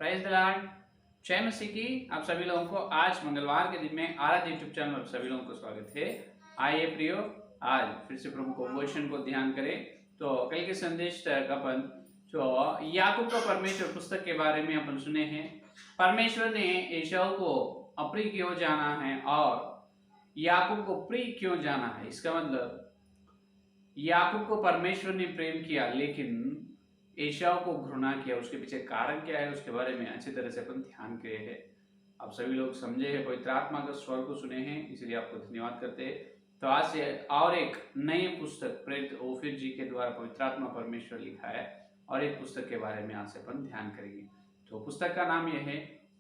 Praise the Lord. जय मसीह की आप सभी लोगों को आज मंगलवार के दिन में आराध्य यूट्यूब चैनल पर सभी लोगों को स्वागत है। आइए प्रियो, आज फिर से प्रभु को वचन को ध्यान करें। तो कल के संदेश तक अपन जो याकूब का परमेश्वर पुस्तक के बारे में अपन सुने हैं। परमेश्वर ने एसाव को अप्रिय क्यों जाना है और याकूब को प्रिय क्यों जाना है। इसका मतलब याकूब को परमेश्वर ने प्रेम किया लेकिन एसाव को घृणा किया। उसके पीछे कारण क्या है उसके बारे में अच्छी तरह से अपन ध्यान किए हैं। आप सभी लोग समझे हैं, पवित्र आत्मा का स्वर को सुने हैं, इसलिए आपको धन्यवाद करते हैं। तो आज से और एक नई पुस्तक प्रेरित ओफिर जी के द्वारा पवित्र आत्मा परमेश्वर लिखा है और एक पुस्तक के बारे में आज से अपन ध्यान करेंगे। तो पुस्तक का नाम यह है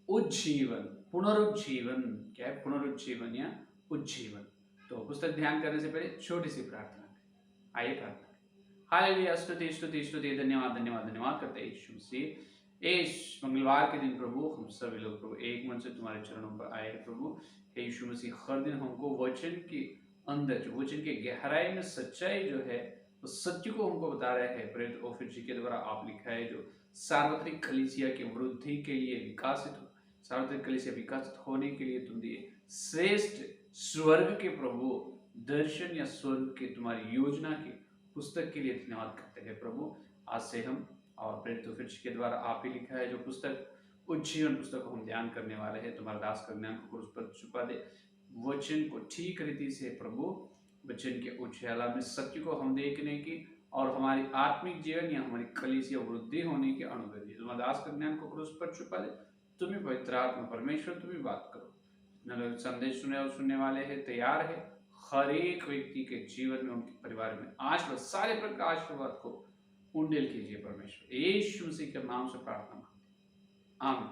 उज्जीवन, पुनरुज्जीवन। क्या है? पुनरुज्जीवन या उज्जीवन। तो पुस्तक ध्यान करने से पहले छोटी सी प्रार्थना। आइए प्रार्थना। हालेलुया, स्तुति स्तुति स्तुति, धन्यवाद धन्यवाद धन्यवाद करते हैं यीशु मसीह। इस मंगलवार के दिन प्रभु हम सभी लोग प्रभु एक मन से तुम्हारे चरणों पर आए हैं प्रभु। हे यीशु मसीह, हर दिन हमको वचन के अंदर, जो वचन के गहराई में सच्चाई जो है उस सत्य को हमको बता रहे हैं। प्रेरित ओफिर जी के द्वारा आप लिखा है जो सार्वत्रिक कलीसिया की वृद्धि के लिए विकासित हो, सार्वत्रिक कलीसिया विकासित होने के लिए तुम दिए श्रेष्ठ स्वर्ग के प्रभु दर्शन या स्वर्ग के तुम्हारी योजना की पुस्तक के लिए धन्यवाद करते हैं प्रभु। आज से हम और प्रेरित ओफिर जी के द्वारा आप ही लिखा है जो पुस्तक उज्जीवन पुस्तक को हम ध्यान करने वाले हैं। तुम्हारा दास का ज्ञान को क्रूस पर छुपा दे, वचन को ठीक रीति से प्रभु वचन के उछाला में सत्य को हम देखने की और हमारी आत्मिक जीवन या हमारी कलीसिया वृद्धि होने की अनुग्रह दी। तुम्हारा दास का ज्ञान को क्रूस पर छुपा दे। तुम्हें पवित्र आत्मा परमेश्वर तुम्हें बात करो। संदेश सुने और सुनने वाले हैं तैयार है। हर एक व्यक्ति के जीवन में, उनके परिवार में आशीर्वाद, सारे प्रकार के आशीर्वाद को उंडेल कीजिए परमेश्वर, यीशु मसीह के नाम से प्रार्थना मांगते हैं, आमीन।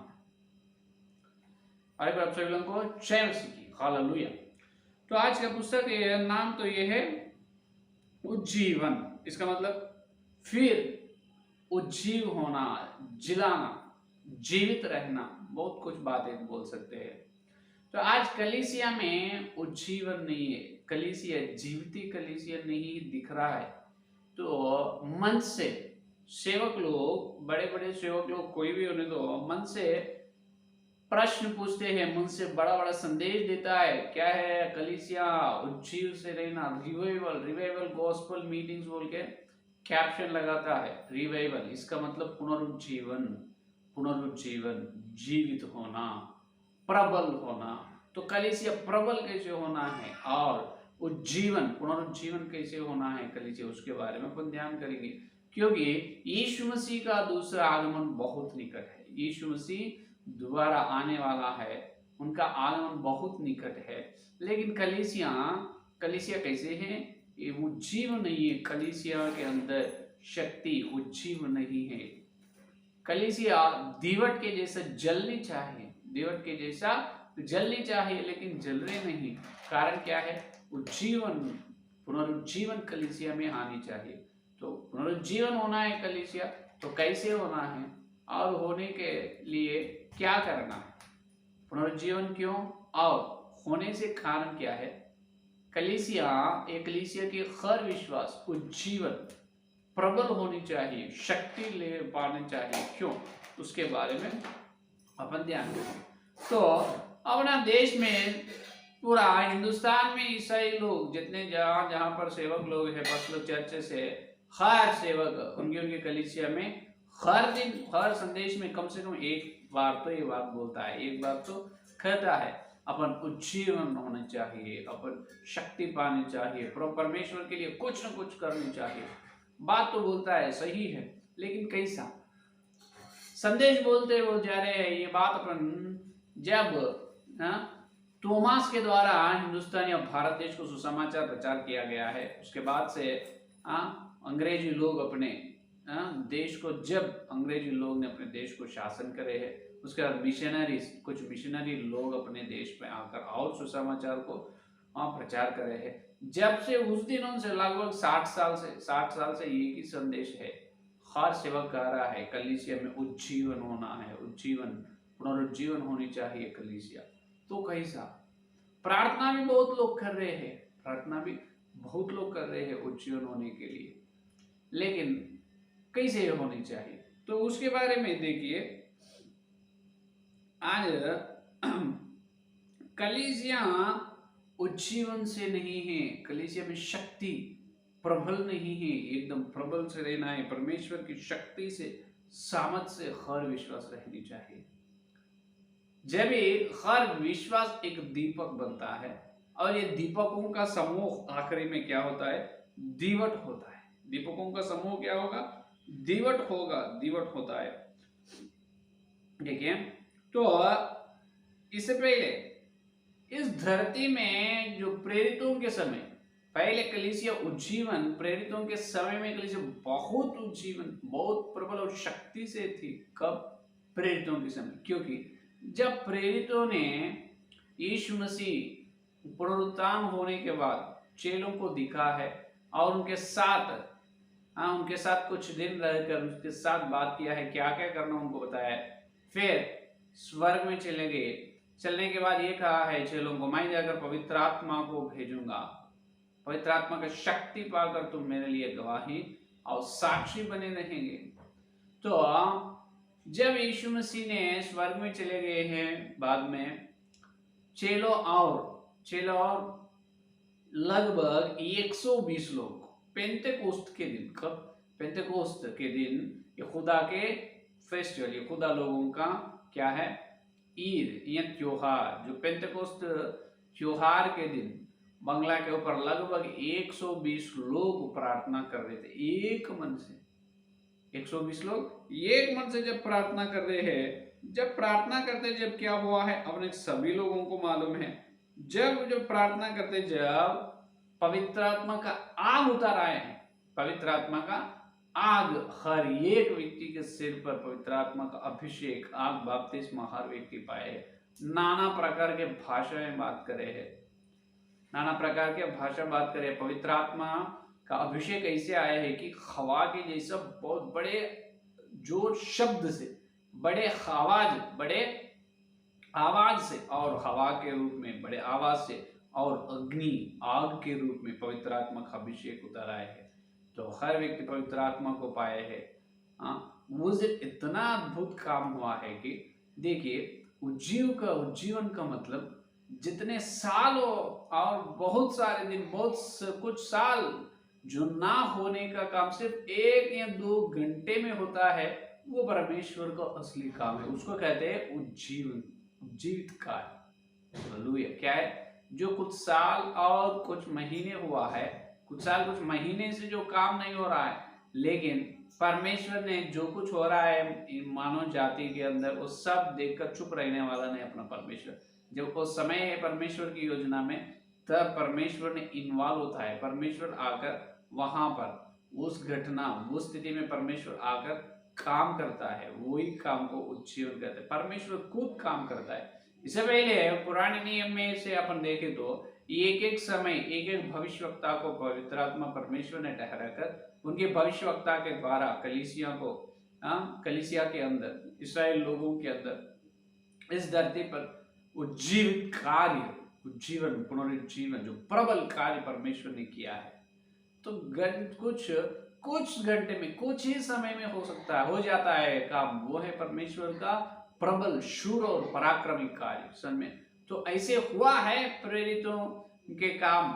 आप सभी लोगों को जय मसीह की, हालेलुया। तो आज का पुस्तक नाम तो ये है उज्जीवन। इसका मतलब फिर उज्जीव होना, जिलाना, जीवित रहना, बहुत कुछ बातें बोल सकते हैं। तो आज कलीसिया में उज्जीवन नहीं है, कलीसिया जीवती कलीसिया नहीं दिख रहा है। तो मन से सेवक लोग, बड़े बड़े सेवक लोग कोई भी होने दो, मन से प्रश्न पूछते हैं, मन से बड़ा बड़ा संदेश देता है। क्या है? कलीसिया उज्जीव से रहना, रिवाइवल, रिवाइवल गॉस्पल मीटिंग्स बोल के कैप्शन लगाता है। रिवाइवल इसका मतलब पुनरुज्जीवन, पुनरुज्जीवन, जीवित होना, प्रबल होना। तो कलीसिया प्रबल कैसे होना है और उज्जीवन, पुनरुज्जीवन कैसे होना है कलीसिया, उसके बारे में अपन ध्यान करेंगे। क्योंकि यीशु मसीह का दूसरा आगमन बहुत निकट है। यीशु मसीह दोबारा आने वाला है, उनका आगमन बहुत निकट है। लेकिन कलीसिया कैसे है? ये उज्जीव नहीं है। कलीसिया के अंदर शक्ति उज्जीव नहीं है। कलीसिया दीवट के जैसा जलनी चाहिए, दीवट के जैसा जलनी चाहिए, लेकिन जल रहे नहीं। कारण क्या है? उज्जीवन, पुनरुज्जीवन कलीसिया में आनी चाहिए। तो पुनरुज्जीवन होना है कलीसिया, तो कैसे होना है और होने के लिए क्या करना है? पुनरुज्जीवन क्यों और होने से कारण क्या है? कलीसिया, एक कलीसिया की हर विश्वास उज्जीवन, प्रबल होनी चाहिए, शक्ति ले पानी चाहिए। क्यों? उसके बारे में अपन ध्यान दें। तो अपना देश में, पूरा हिंदुस्तान में ईसाई लोग जितने जहाँ जहाँ पर सेवक लोग हैं, बस लोग चर्च से, हर सेवक उनके कलीसिया में हर दिन, हर संदेश में कम से कम एक बार तो ये बात बोलता है, एक बार तो कहता है, अपन उज्जीवन होना चाहिए, अपन शक्ति पानी चाहिए, परमेश्वर के लिए कुछ न कुछ करनी चाहिए। बात तो बोलता है, सही है, लेकिन कैसा संदेश बोलते वो जा रहे हैं। ये बात अपन जब थॉमस के द्वारा हिंदुस्तान या भारत देश को सुसमाचार प्रचार किया गया है, उसके बाद से अंग्रेजी लोग अपने देश को, जब अंग्रेजी लोग ने अपने देश को शासन करे है, उसके बाद मिशनरीज, कुछ मिशनरी लोग अपने देश में आकर और सुसमाचार को प्रचार करे है। जब से उस दिनों से लगभग 60 साल से एक ही संदेश है। हर सेवक कह रहा है कलीसिया में उज्जीवन होना है, उज्जीवन, पुनरुज्जीवन होनी चाहिए कलीसिया। तो कैसा? प्रार्थना भी बहुत लोग कर रहे हैं, प्रार्थना भी बहुत लोग कर रहे हैं उज्जीवन होने के लिए, लेकिन कैसे होनी चाहिए? तो उसके बारे में देखिए, आज कलीसिया उज्जीवन से नहीं है, कलीसिया में शक्ति प्रबल नहीं है। एकदम प्रबल से रहना है, परमेश्वर की शक्ति से, सामर्थ से हर विश्वास रहनी चाहिए। जब हर विश्वास एक दीपक बनता है और ये दीपकों का समूह आखिरी में क्या होता है, दीवट होता है। दीपकों का समूह क्या होगा, दीवट होगा, दीवट होता है। देखिए, तो इससे पहले इस धरती में जो प्रेरितों के समय, पहले कलीसिया उज्जीवन, प्रेरितों के समय में कलीसिया बहुत उज्जीवन, बहुत प्रबल और शक्ति से थी। कब, प्रेरितों के समय। क्योंकि जब प्रेरितों ने यीशु मसीह पुनरुत्थान होने के बाद चेलों को दिखा है और उनके साथ कुछ दिन रहकर उसके साथ बात किया है, क्या क्या करना उनको बताया है। फिर स्वर्ग में चले गए। चलने के बाद ये कहा है चेलों को, मैं जाकर पवित्र आत्मा को भेजूंगा, पवित्र आत्मा का शक्ति पाकर तुम मेरे लिए गवाही और साक्षी बने रहेंगे। तो जब यीशु मसीह ने स्वर्ग में चले गए हैं, बाद में चेलों और लगभग 120 लोग पेंतेकोस्त के दिन, कब, पेंतेकोस्त के दिन, ये खुदा के फेस्टिवल, ये खुदा लोगों का क्या है, ईद या त्योहार, जो पेंतेकोस्त त्योहार के दिन बंगला के ऊपर लगभग 120 लोग प्रार्थना कर रहे थे एक मन से। 120 लोग एक मन से जब प्रार्थना कर रहे हैं, जब प्रार्थना करते जब क्या हुआ है अपने सभी लोगों को मालूम है, जब प्रार्थना करते जब पवित्र आत्मा का आग उतर आए हैं, पवित्र आत्मा का आग हर एक व्यक्ति के सिर पर पवित्र आत्मा का अभिषेक, आग बपतिस्मा हर व्यक्ति पाए, नाना प्रकार के भाषाएं बात करे है, नाना प्रकार के भाषा बात करे। पवित्र आत्मा का अभिषेक ऐसे आया है कि हवा के जैसा बहुत बड़े जोर शब्द से, बड़े आवाज से, और हवा के रूप में बड़े आवाज से, और अग्नि आग के रूप में पवित्र आत्मा का अभिषेक उतर आए है। तो हर व्यक्ति पवित्र आत्मा को पाए है। वो इतना अद्भुत काम हुआ है कि देखिए, उज्जीवन का मतलब जितने सालों और बहुत सारे दिन, कुछ साल जो ना होने का काम सिर्फ 1 या 2 घंटे में होता है, वो परमेश्वर का असली काम है। उसको कहते हैं उज्जीवन, उज्जीवित कार्य। हालेलुया। क्या है, जो कुछ साल और कुछ महीने हुआ है, कुछ साल कुछ महीने से जो काम नहीं हो रहा है, लेकिन परमेश्वर ने जो कुछ हो रहा है मानव जाति के अंदर, वो सब देखकर चुप रहने वाला नहीं अपना परमेश्वर। जब वो समय है परमेश्वर की योजना में, तब परमेश्वर ने इन्वॉल्व होता है। परमेश्वर आकर वहां पर उस घटना, उस स्थिति में परमेश्वर आकर काम करता है। वही काम को उज्जीवन कहते हैं। परमेश्वर खुद काम करता है। इससे पहले पुराने नियम में से अपन देखें तो एक समय एक भविष्यवक्ता को पवित्र आत्मा परमेश्वर ने ठहरा कर उनके भविष्यवक्ता के द्वारा कलीसिया के अंदर, इस्राएल लोगों के अंदर, इस धरती पर उज्जीवित कार्य, उज्जीवन, पुनरुज्जीवन, जो प्रबल कार्य परमेश्वर ने किया है। तो कुछ घंटे में, कुछ ही समय में हो सकता है, हो जाता है काम। वो है परमेश्वर का प्रबल, शूर और पराक्रमी कार्य सन में। तो ऐसे हुआ है प्रेरितों के काम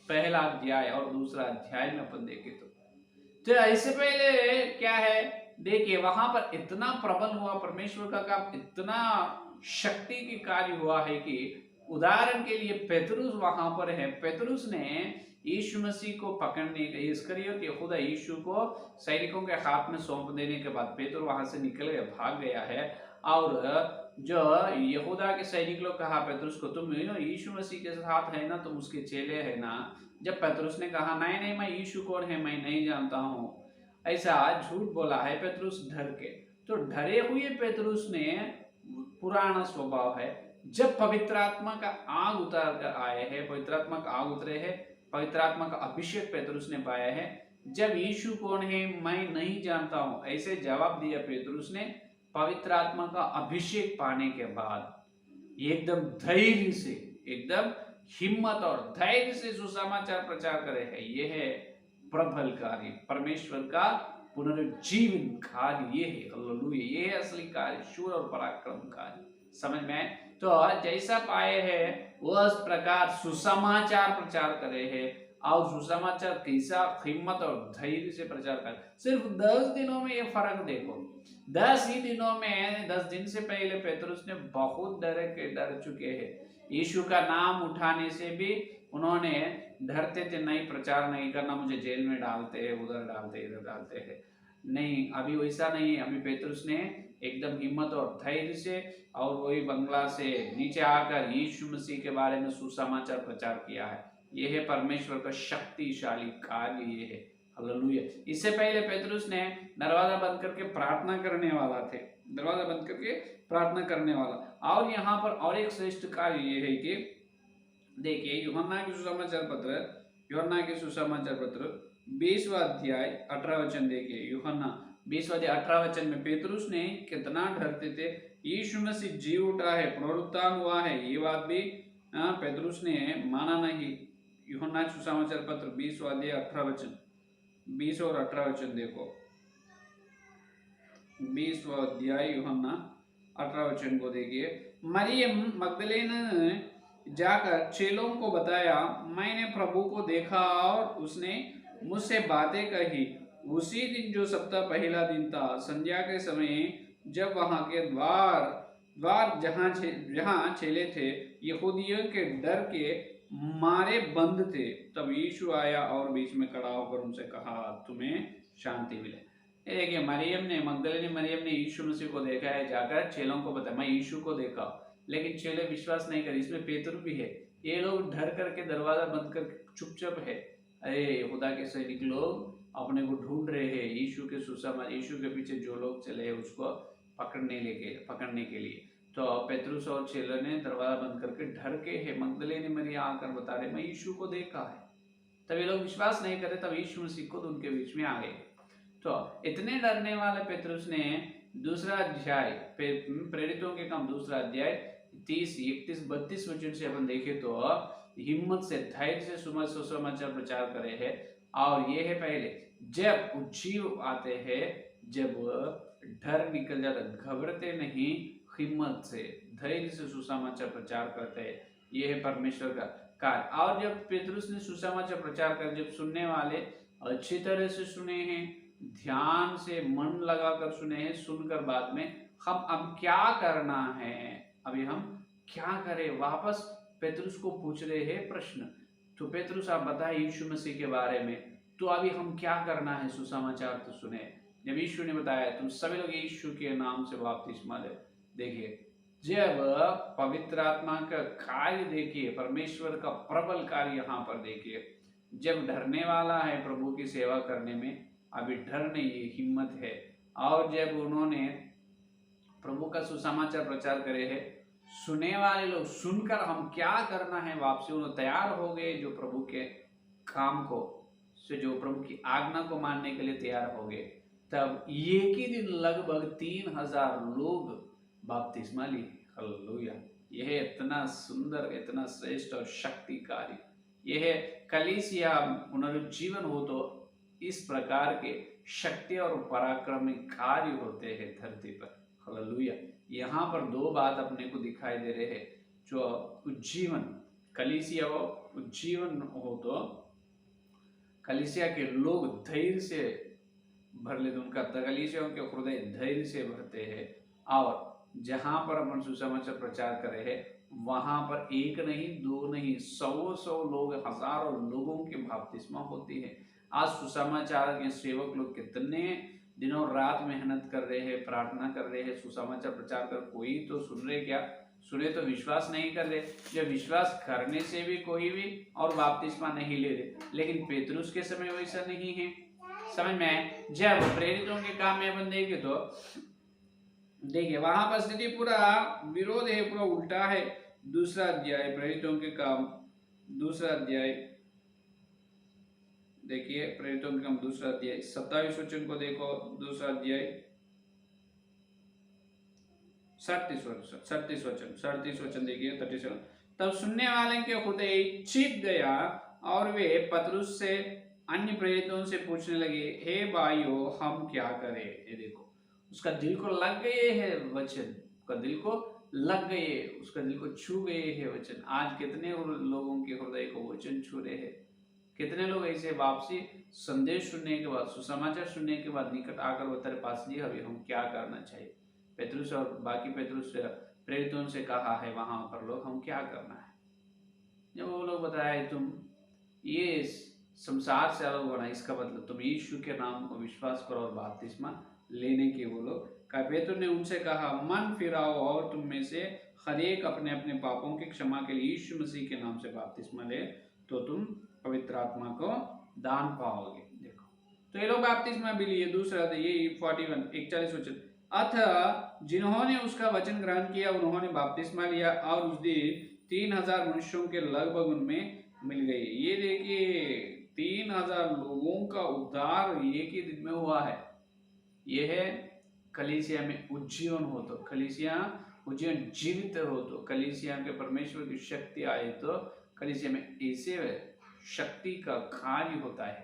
पहला अध्याय और दूसरा अध्याय में अपन देखे तो ऐसे पहले क्या है, देखिए वहां पर इतना प्रबल हुआ परमेश्वर का काम, इतना शक्ति की कार्य हुआ है कि उदाहरण के लिए पेतरुस वहां पर है। पेतरुस ने यीशु मसीह को पकड़ने के, इस्करियोत यहूदा यीशु को सैनिकों के हाथ में सौंप देने के बाद पेतरुस वहां से निकल गया, भाग गया है। और जो यहूदा के सैनिक लोग कहा पेतरुस को, तुम यीशु मसीह के साथ है ना, तुम उसके चेले है ना। जब पेतरुस ने कहा नहीं मैं यीशु कौन है मैं नहीं जानता हूँ, ऐसा झूठ बोला है पेतरुस डर के। तो डरे हुए पेतरुस ने, पुराना स्वभाव है, जब पवित्र आत्मा का आग उतर कर आए हैं, पवित्र आत्मा का आग उतरे है, पवित्र आत्मा का अभिषेक पेतरुस ने पाया है। जब यीशु कौन है मैं नहीं जानता हूं, ऐसे जवाब दिया पेतरुस ने। पवित्र आत्मा का अभिषेक पाने के बाद एकदम धैर्य से, एकदम हिम्मत और धैर्य से सुसमाचार प्रचार करे है। यह है प्रबल कार्य, परमेश्वर का पुनरुज्जीवन कार्य ये है। हालेलुया, ये है असली कार्य, शूर और पराक्रम कार्य। समझ में आए? तो जैसा पाए है वह इस प्रकार सुसमाचार प्रचार करे है, और सुसमाचार कैसा हिम्मत और धैर्य से प्रचार कर। सिर्फ 10 दिनों में ये फर्क देखो। 10 ही दिनों में, 10 दिन से पहले पेतरुस ने बहुत डर चुके हैं। यीशु का नाम उठाने से भी उन्होंने डरते थे, नहीं प्रचार नहीं करना, मुझे जेल में डालते हैं, उधर डालते इधर डालते हैं। नहीं, अभी वैसा नहीं है। अभी पेतरुस ने एकदम हिम्मत और धैर्य से और वही बंगला से नीचे आकर यीशु मसीह के बारे में सुसमाचार प्रचार किया है। यह है परमेश्वर का शक्तिशाली कार्य, ये है। हालेलुया। इससे पहले पेतरुस ने दरवाजा बंद करके प्रार्थना करने वाला थे, दरवाजा बंद करके प्रार्थना करने वाला। और यहाँ पर और एक श्रेष्ठ कार्य ये है कि देखिए यूहन्ना के सुसमाचार पत्र 20वां अध्याय 18 वचन देखिए। यूहन्ना 20वां अध्याय 18 वचन में पेतरुस ने कितना डरते थे। यीशु मसीह जी उठा है, पुनरुत्थान हुआ है, ये बात भी पेतरुस ने माना नहीं। यूहन्ना के सुसमाचार पत्र 20वां अध्याय 18 वचन, 20 और 18 वचन देखो। 20वां अध्याय यूहन्ना 18 वचन को देखिए। मरियम मगदलेना ने जाकर चेलों को बताया, मैंने प्रभु को देखा और उसने मुझसे बातें कही। उसी दिन जो सप्ताह पहला दिन था, संध्या के समय, जब वहां के द्वार जहां चेले थे यहूदियों के डर के मारे बंद थे, तब यीशु आया और बीच में खड़ा होकर उनसे कहा, तुम्हें शांति मिले। देखिए मगदलिनी मरियम ने यीशु मसीह को देखा है, जाकर चेलों को बताया, मैं यीशु को देखा। लेकिन चेले विश्वास नहीं करे। इसमें पेतरू भी है। ये लोग डर करके दरवाजा बंद करके चुपचाप है। अरे खुदा के सैनिक लोग अपने को ढूंढ रहे हैं, यीशु के पीछे जो लोग चले उसको पकड़ने के लिए। तो पेतरुस और चेलों ने दरवाजा बंद करके डर के है। मगदलिनी मरियम आकर बता रहे, मैं यीशु को देखा है। तब ये लोग विश्वास नहीं करे, तब यीशु मसीह खुद उनके बीच में आ गए। तो इतने डरने वाले पेतरुस ने दूसरा अध्याय, प्रेरितों के काम दूसरा अध्याय 30, 31, 32 वचन से अपन देखे तो हिम्मत से धैर्य से सुसमाचार प्रचार करे है। और ये है पहले जब उज्जीव आते हैं, जब डर निकल जाता, घबराते नहीं, हिम्मत से धैर्य से सुसमाचार प्रचार करते हैं। ये है परमेश्वर का कार्य। और जब पेतरुस ने सुसमाचार प्रचार कर, जब सुनने वाले अच्छी तरह से सुने हैं, ध्यान से मन लगाकर सुने हैं, सुनकर बाद में हम अब क्या करना है, अभी हम क्या करें, वापस पेतरुस को पूछ रहे हैं प्रश्न। तो पेतरुस आप बताए यीशु मसीह के बारे में, तो अभी हम क्या करना है। सुसमाचार तो सुने। जब यीशु ने बताया तुम सभी लोग यीशु के नाम से बपतिस्मा ले। देखिए जब पवित्र आत्मा का कार्य देखिए, परमेश्वर का प्रबल कार्य यहाँ पर देखिए। जब डरने वाला है प्रभु की सेवा करने में, अभी डर नहीं है, हिम्मत है। और जब उन्होंने प्रभु का सुसमाचार प्रचार करे है, सुनने वाले लोग सुनकर हम क्या करना है वापसी उन्होंने तैयार हो गए, जो प्रभु के काम को से जो प्रभु की आज्ञा को मानने के लिए तैयार हो गए। तब एक ही दिन लगभग 3000 लोग बपतिस्मा लिए। हालेलुया। यह इतना सुंदर, इतना श्रेष्ठ और शक्ति कार्य। यह कलीसिया पुनरुज्जीवन हो तो इस प्रकार के शक्ति और पराक्रमी कार्य होते हैं धरती पर। हालेलुया। यहाँ पर दो बात अपने को दिखाई दे रहे हैं। जो उज्जीवन, कलीसिया उज्जीवन हो तो कलीसिया के लोग धैर्य से भर लेते, उनका कलीसिया के हृदय धैर्य से भरते हैं। और जहाँ पर अपन सुसमाचार प्रचार करे हैं, वहां पर एक नहीं, दो नहीं, 100 लोग, हजारों लोगों की बपतिस्मा होती है। आज सुसमाचार के सेवक लोग कितने दिनों रात मेहनत कर रहे हैं, प्रार्थना कर रहे हैं, सुसमाचार प्रचार कर, कोई तो सुन रहे, क्या सुने तो विश्वास नहीं कर रहे। जब विश्वास करने से भी कोई भी और बपतिस्मा नहीं ले रहे। लेकिन पेतरुस के समय वैसा नहीं है। समझ में? जब प्रेरितों के काम में अपन देखे तो देखिए वहां पर स्थिति पूरा विरोध है, पूरा उल्टा है। दूसरा अध्याय प्रेरितों के काम दूसरा अध्याय देखिए, प्रेरितों के काम दूसरा अध्याय 27 वचन को देखो। दूसरा अध्याय 37 वचन देखिए 37। तब सुनने वाले के हृदय चीत गया और वे पतरुस से अन्य प्रेरितों से पूछने लगे, हे भाइयों हम क्या करें। ये देखो, उसका दिल को लग गए है वचन, उसका दिल को लग गए, उसका दिल को छू गए है वचन। आज कितने लोगों के हृदय को वचन छू रहे हैं। कितने लोग ऐसे वापसी संदेश सुनने के बाद, सुसमाचार सुनने के बाद निकट आकर वो तेरे पास जी अभी हम क्या करना चाहिए। पेतरुस और बाकी पेतरुस प्रेरितों से कहा है वहां पर लोग, हम क्या करना है। जब वो लोग बताए तुम ये संसार से अलग होना, इसका मतलब तुम यीशु के नाम को विश्वास करो और बपतिस्मा लेने के वो लोग। पेतरुस ने उनसे कहा, मन फिराओ और तुम में से हर एक अपने अपने पापों की क्षमा के लिए यीशु मसीह के नाम से बपतिस्मा ले, तो तुम पवित्र आत्मा को दान पाओगे। देखो, तो ये लोग बपतिस्मा भी लिए। दूसरा ये 41 वचन, अतः जिन्होंने उसका वचन ग्रहण किया उन्होंने बपतिस्मा लिया और उस दिन 3000 मनुष्यों के लगभग उनमें मिल गई। ये देखिए 3000 लोगों का उद्धार एक ही दिन में हुआ है। यह है कलीसिया में उज्जीवन हो तो, कलीसिया उज्जीवन जीवित हो तो, कलीसिया के परमेश्वर की शक्ति आए तो कलीसिया में ऐसे शक्ति का कार्य होता है।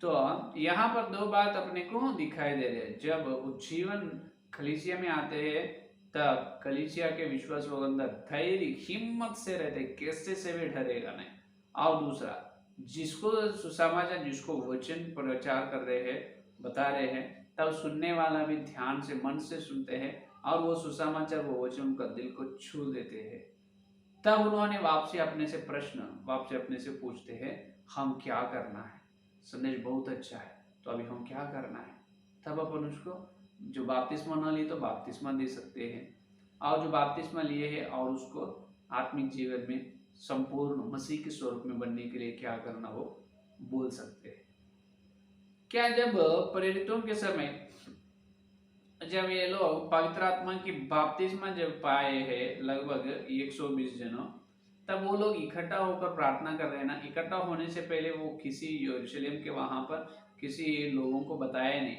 तो यहाँ पर दो बात अपने को दिखाई दे रहे हैं। जब उज्जीवन कलीसिया में आते हैं तब कलीसिया के विश्वास के अंदर धैर्य हिम्मत से रहते, कैसे से भी डरेगा नहीं। और दूसरा, जिसको सुसमाचार, जिसको वचन प्रचार कर रहे हैं, बता रहे हैं, तब सुनने वाला भी ध्यान से मन से सुनते हैं और वो सुसमाचार, वो वचन उनका दिल को छू देते हैं। तब उन्होंने वापसी अपने से प्रश्न, वापसी अपने से पूछते हैं, हम क्या करना है। संदेश बहुत अच्छा है, तो अभी हम क्या करना है। तब अपन उसको, जो बपतिस्मा न लिए तो बपतिस्मा दे सकते हैं, और जो बपतिस्मा लिए हैं और उसको आत्मिक जीवन में संपूर्ण मसीह के स्वरूप में बनने के लिए क्या करना वो बोल सकते हैं। क्या जब प्रेरितों के समय, जब ये लोग पवित्र आत्मा की बपतिस्मा जब पाए हैं लगभग 120 जनों, तब वो लोग इकट्ठा होकर प्रार्थना कर रहे हैं ना। इकट्ठा होने से पहले वो किसी यरूशलेम के वहां पर किसी लोगों को बताया नहीं,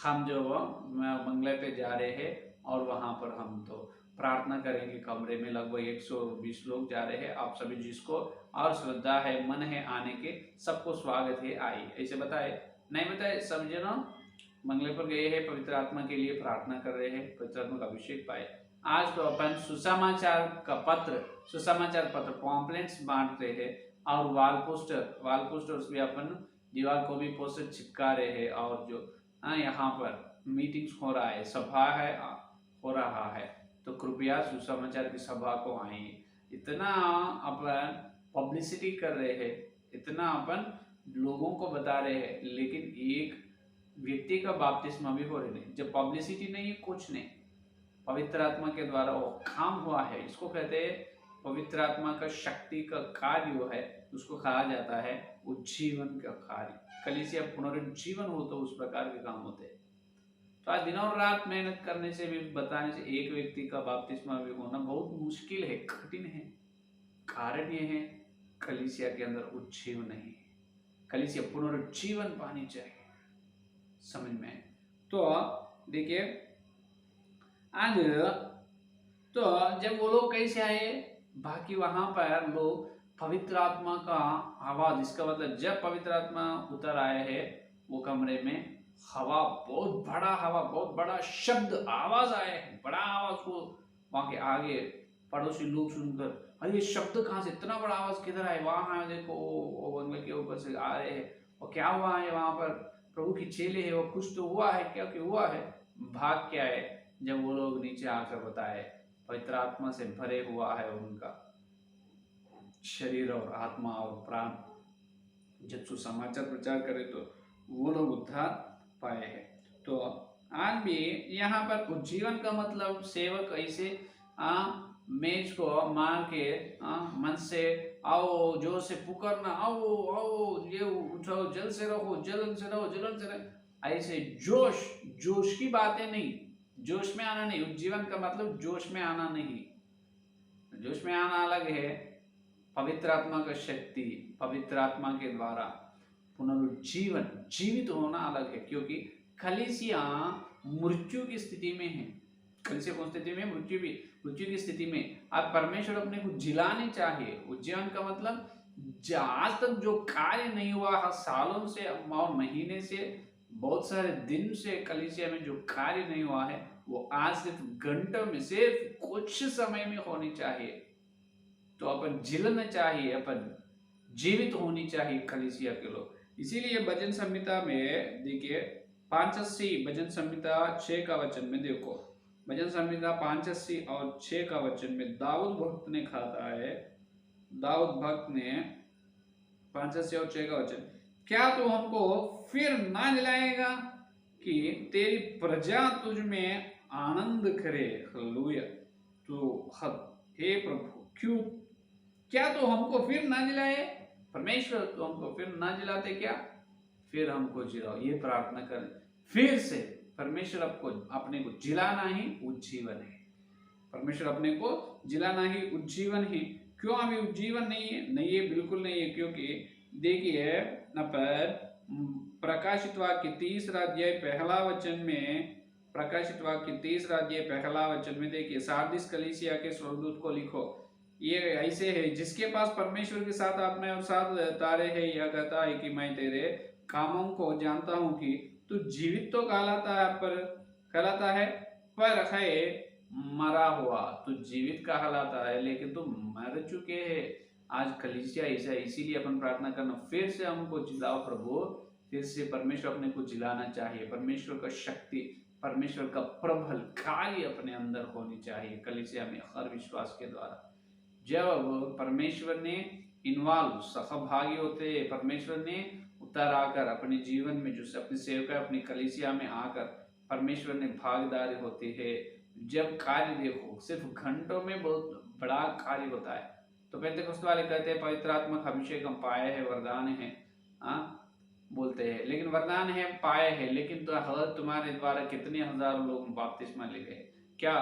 हम जो मंगले पे जा रहे हैं और वहां पर हम तो प्रार्थना करेंगे कमरे में, लगभग 120 लोग जा रहे हैं, आप सभी जिसको और श्रद्धा है, मन है आने के, सबको स्वागत है, आइए, ऐसे बताए नहीं। बताए सब जनों मंगले पर गए हैं, पवित्र आत्मा के लिए प्रार्थना कर रहे हैं, पवित्र आत्मा का अभिषेक पाए। आज तो अपन सुसमाचार का पत्र, सुसमाचार पत्र पॉम्पलेट्स बांटते हैं और वाल पोस्टर्स भी अपन दीवार को भी पोस्टर चिपका रहे हैं। और जो यहाँ पर मीटिंग्स हो रहा है, सभा है, हो रहा है, तो कृपया सुसमाचार की सभा को आइए। इतना अपन पब्लिसिटी कर रहे हैं, इतना अपन लोगों को बता रहे हैं, लेकिन एक व्यक्ति का बपतिस्मा भी हो रहे नहीं। जब पब्लिसिटी नहीं, कुछ नहीं, पवित्र आत्मा के द्वारा वो काम हुआ है, इसको कहते हैं पवित्र आत्मा का शक्ति का कार्य वो है, उसको कहा जाता है उज्जीवन का कार्य। कलीसिया पुनरुज्जीवन हो तो उस प्रकार के काम होते हैं। तो आज दिन और रात मेहनत करने से भी, बताने से एक व्यक्ति का बपतिस्मा भी होना बहुत मुश्किल है, कठिन है। कारण ये है कलीसिया के अंदर उज्जीवन नहीं है। कलीसिया पुनरुज्जीवन पानी चाहिए, समझ में। तो देखिए आज तो जब वो लोग कैसे आए, बाकी वहां पर लोग पवित्र आत्मा का आवाज, इसका मतलब जब पवित्र आत्मा उतर आए हैं वो कमरे में, हवा बहुत बड़ा, हवा बहुत बड़ा शब्द आवाज आया है, बड़ा आवाज को वहां के आगे पड़ोसी लोग सुनकर, अरे ये शब्द कहाँ से, इतना बड़ा आवाज किधर आए। वहां देखो वो बंगले के ऊपर से आ रहे हैं, और क्या हुआ है वहां पर, प्रभु की चेले है, वो कुछ तो हुआ है, क्या क्या हुआ है। भाग क्या है, जब वो लोग नीचे आकर बताए पवित्र आत्मा से भरे हुआ है उनका शरीर और आत्मा और प्राण। जब सुसमाचार प्रचार करे तो वो लोग उद्धार पाए हैं। तो आज भी यहाँ पर उज्जीवन का मतलब सेवक ऐसे मेज को मार के मन से आओ, जोर से पुकारना, आओ आओ, ये उठाओ, जल से रहो, जलन से रहो, जलन से रहो, ऐसे जोश की बातें नहीं, जोश में आना नहीं। उज्जीवन का मतलब जोश में आना नहीं, जोश में आना अलग है। पवित्र आत्मा का शक्ति, पवित्र आत्मा के द्वारा पुनरुज्जीवन, जीवित होना अलग है। क्योंकि कलीसिया मृत्यु की स्थिति में है। कलीसिया कौन स्थिति में, मृत्यु की स्थिति में। अब परमेश्वर अपने को जिलाने चाहिए। उज्जीवन का मतलब आज तक जो कार्य नहीं हुआ, सालों से और महीने से, बहुत सारे दिन से कलीसिया में जो कार्य नहीं हुआ है, वो आज सिर्फ घंटों में, सिर्फ कुछ समय में होनी चाहिए। तो अपन जिलना चाहिए, अपन जीवित होनी चाहिए कलीसिया के लोग। इसीलिए भजन संहिता में देखिए 85 भजन संहिता 6 का वचन में देखो, भजन संहिता 85 और 6 का वचन में दाऊद भक्त ने कहा है, दाऊद भक्त ने 85 और 6 का वचन, क्या तू हमको फिर ना दिलाएगा कि तेरी प्रजा तुझ में आनंद करे। हालेलुया। तो हे प्रभु, क्यों, क्या तो हमको फिर ना जिलाए? परमेश्वर तो हमको फिर ना जिलाते क्या? फिर हमको जिलाओ, ये प्रार्थना करें फिर से। परमेश्वर आपको अपने को जिलाना ही उज्जीवन है। परमेश्वर अपने को जिलाना ही उज्जीवन ही। क्यों अभी उज्जीवन नहीं है? नहीं है, बिल्कुल नहीं है। क्योंकि देखिए न पर प्रकाशित वाक्य 3 अध्याय पहला वचन में, प्रकाशित वाक्य 3 अध्याय पहला वचन में देखिए, सार्दिस कलीसिया के स्वर्गदूत को लिखो, ये ऐसे है जिसके पास परमेश्वर के साथ आत्मा और साथ तारे है, यह कहता है कि मैं तेरे कामों को जानता हूं कि तू जीवित तो कहलाता है पर है मरा हुआ। तू जीवित कहलाता है लेकिन तुम मर चुके हैं। आज कलीसिया ऐसा है, इसीलिए अपन प्रार्थना करना, फिर से हमको जिलाओ प्रभु, फिर से परमेश्वर अपने को जिलाना चाहिए। परमेश्वर का शक्ति, परमेश्वर का प्रबल कार्य अपने अंदर होनी चाहिए कलीसिया में, हर विश्वास के द्वारा। जब परमेश्वर ने इन्वॉल्व, सहभागी होते, परमेश्वर ने उतर आकर अपने जीवन में, जो अपने सेवक अपनी कलीसिया में आकर परमेश्वर ने भागीदारी होती है। जब कार्य देखो, सिर्फ घंटों में बहुत बड़ा कार्य होता है। तो पेंतेकोस्त वाले कहते हैं पवित्र आत्मा अभिषेक हम पाए है, वरदान है, बोलते हैं, लेकिन वरदान है, पाए है, लेकिन तो तुम्हारे द्वारा कितने हजारों लोग बपतिस्मा ले गए? क्या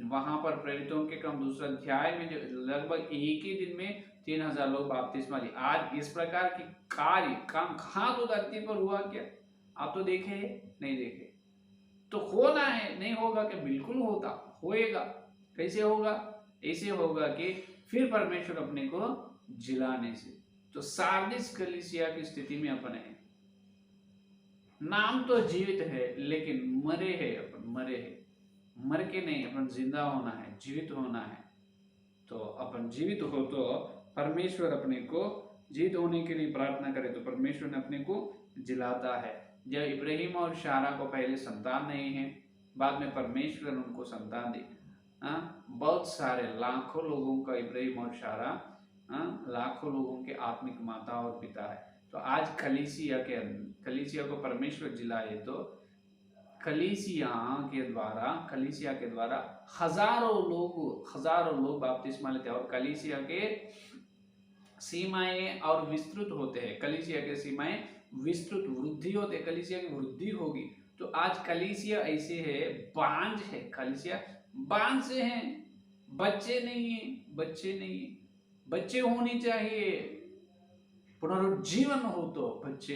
वहां पर प्रेरितों के कम दूसरा अध्याय में जो लगभग एक ही दिन में 3000 लोग बपतिस्मा लिए। आज इस प्रकार की कार्य काम कहाँ तो धरती पर हुआ क्या? आप तो देखे नहीं देखे? तो होना है, नहीं होगा कि बिल्कुल होता होएगा। कैसे होगा? ऐसे होगा कि फिर परमेश्वर अपने को जिलाने से। तो सार्दिस कलीसिया की स्थिति में अपन है, नाम तो जीवित है लेकिन मरे है, अपन मरे है। मर के नहीं, अपन जिंदा होना है, जीवित होना है। तो अपन जीवित हो तो परमेश्वर अपने को जीवित होने के लिए प्रार्थना करे तो परमेश्वर ने अपने को जिलाता है। जब इब्राहिम और शारा को पहले संतान नहीं है, बाद में परमेश्वर ने उनको संतान दी। बहुत सारे लाखों लोगों का इब्राहिम और शारा लाखों लोगों के आत्मिक माता और पिता है। तो आज कलीसिया को परमेश्वर जिलाए तो कलीसिया के द्वारा हजारों लोग बपतिस्मा लेते हैं। और कलीसिया के सीमाएं और विस्तृत होते हैं, कलीसिया के सीमाएं विस्तृत, वृद्धि होते हैं, कलीसिया की वृद्धि होगी। तो आज कलीसिया ऐसे है, बांझ है, कलीसिया बांझ से है, बच्चे नहीं है, बच्चे होने चाहिए। पुनरुज्जीवन हो तो बच्चे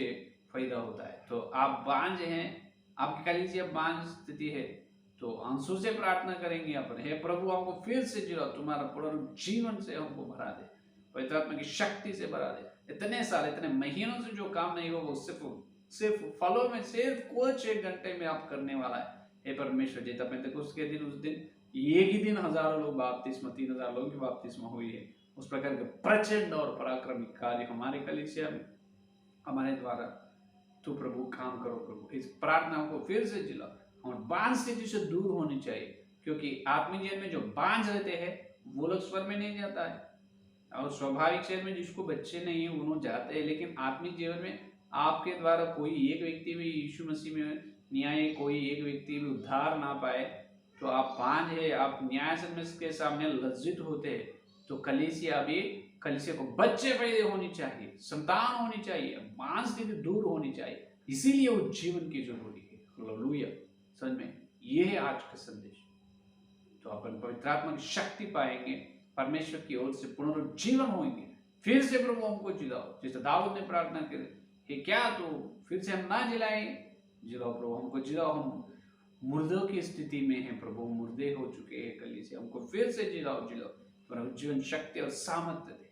पैदा होता है। तो आप बांझ हैं, आपकी कलीसिया बांझ स्थिति है, तो आंसू से प्रार्थना करेंगे अपन, हे प्रभु हमको फिर से जिलाओ, तुम्हारा पुनरुज्जीवन से हमको भरा दे, पवित्र आत्मा की शक्ति से भरा दे। इतने साल, इतने महीनों से जो काम नहीं हुआ वो सिर्फ फलों में सिर्फ कुछ एक घंटे में आप करने वाला है। हे परमेश्वर, जेता पेंतेकोस्त के दिन, उस दिन एक ही दिन हजारों लोग बपतिस्मा, 3000 लोगों की बपतिस्मा हुई है। उस प्रकार के प्रचंड और पराक्रमी कार्य हमारे कलीसिया में, हमारे द्वारा तो प्रभु काम करो प्रभु। इस प्रार्थना को फिर से जिलाओ और बांझ स्थिति से दूर होनी चाहिए, क्योंकि आत्मिक जीवन में जो बांझ रहते हैं वो लोग स्वर में नहीं जाता है, और स्वाभाविक शरीर में जिसको बच्चे नहीं है वो जाते हैं। लेकिन आत्मिक जीवन में आपके द्वारा कोई एक व्यक्ति भी यीशु मसीह में न्याय, कोई एक व्यक्ति भी उद्धार ना पाए तो आप बांझ है, आप न्याय के सामने लज्जित होते हैं। तो कलीसिया को बच्चे पैदा होनी चाहिए, संतान होनी चाहिए, बांझ स्थिति दूर होनी चाहिए। इसीलिए उज्जीवन की जरूरी है। हालेलुया। समझ में, ये है आज का संदेश। तो अपन पवित्र आत्मा की शक्ति पाएंगे, परमेश्वर की ओर से पुनरुज्जीवन होंगे, फिर से प्रभु हमको जिलाओ, जैसे दाऊद ने प्रार्थना की, हे क्या तो फिर से हम ना जिलाए? जिलाओ प्रभु, हमको जिलाओ, हम मुर्दों की स्थिति में हैं प्रभु, मुर्दे हो चुके हैं कलीसिया, हमको फिर से जिलाओ, प्रभु जीवन शक्ति और सामर्थ्य दे।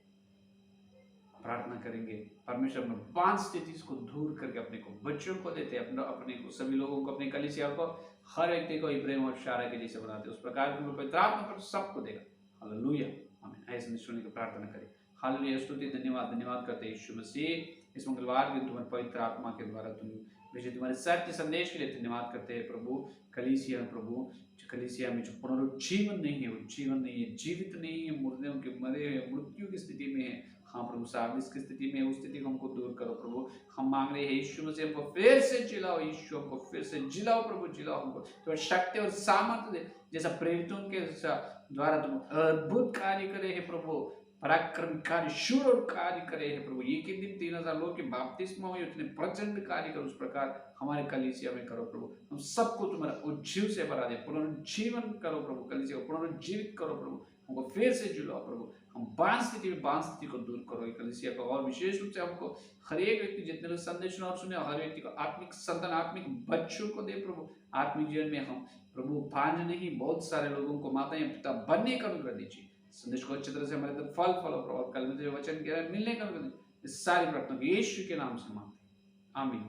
प्रार्थना करेंगे। परमेश्वर में बांध स्थिति को दूर करके अपने को बच्चों को देते, अपने को सभी लोगों को, अपनी कलीसिया को, हर व्यक्ति को इब्राहिम और शारा के जैसे बनाते, उस प्रकार की पवित्र आत्मा पर सबको देगा। हालेलुया, आमीन। ऐसे सुनने की प्रार्थना करें। हालेलुया, स्तुति, धन्यवाद धन्यवाद करते हैं यीशु मसीह। इस मंगलवार के तुम्हारे पवित्र आत्मा के द्वारा तुम्हारे सत्य संदेश के लिए धन्यवाद करते हैं प्रभु। कलीसिया प्रभु, कलीसिया में जो पुनरुज्जीवन नहीं है, वो जीवन नहीं है, जीवित नहीं है, मुर्दों के मरे मृत्यु की स्थिति में है। हाँ प्रभु साहब, इस स्थिति में, उस स्थिति को हमको दूर करो प्रभु। हम मांग रहे हैं यीशु मसीह, हमको फिर से जिलाओ यीशु, हमको फिर से जिलाओ प्रभु, जिलाओ हमको। तो शक्ति और सामर्थ्य दे, जैसा प्रेरितों के द्वारा तुम अद्भुत कार्य करे है प्रभु, पराक्रम कार्य, शूर और कार्य करे है प्रभु। एक ही दिन 3000 लोग के बपतिस्मा हुए, उतने प्रचंड कार्य करो, उस प्रकार हमारे कलीसिया में करो प्रभु। हम सबको तुम्हारा उज्जीव से भरा दे, पुनरुज्जीवन करो प्रभु, कलीसिया को पुनरुज्जीवित करो प्रभु, हमको फिर से जुलाओ प्रभु। हम बांध स्थिति को दूर करो कलीसिया को, और विशेष रूप से हमको हर एक व्यक्ति, जितने लोग संदेश और सुने, हर व्यक्ति को आत्मिक संतान, आत्मिक बच्चों को दे प्रभु। आत्मिक जीवन में हम प्रभु भांज नहीं, बहुत सारे लोगों को माताएं पिता बनने का अनुग्रह दीजिए। संदेश को अच्छी तरह से हमारे तरफ फल फल और कल में जो वचन कह रहे हैं मिलने का अनुग्रह दीजिए। इस सारी प्रार्थना को यीशु के नाम से मांगते हैं, आमीन।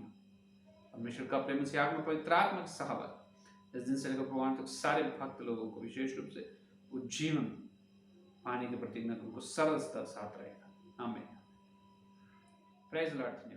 परमेश्वर का प्रेम से आत्मा पवित्र आत्मा की सहाबत इस दिन से लेकर प्रमाण तक सारे भक्त लोगों को, विशेष रूप से उज्जीवन पाने के प्रतिज्ञा उनको सरलता साथ रहेगा, आमीन। Praise Lord.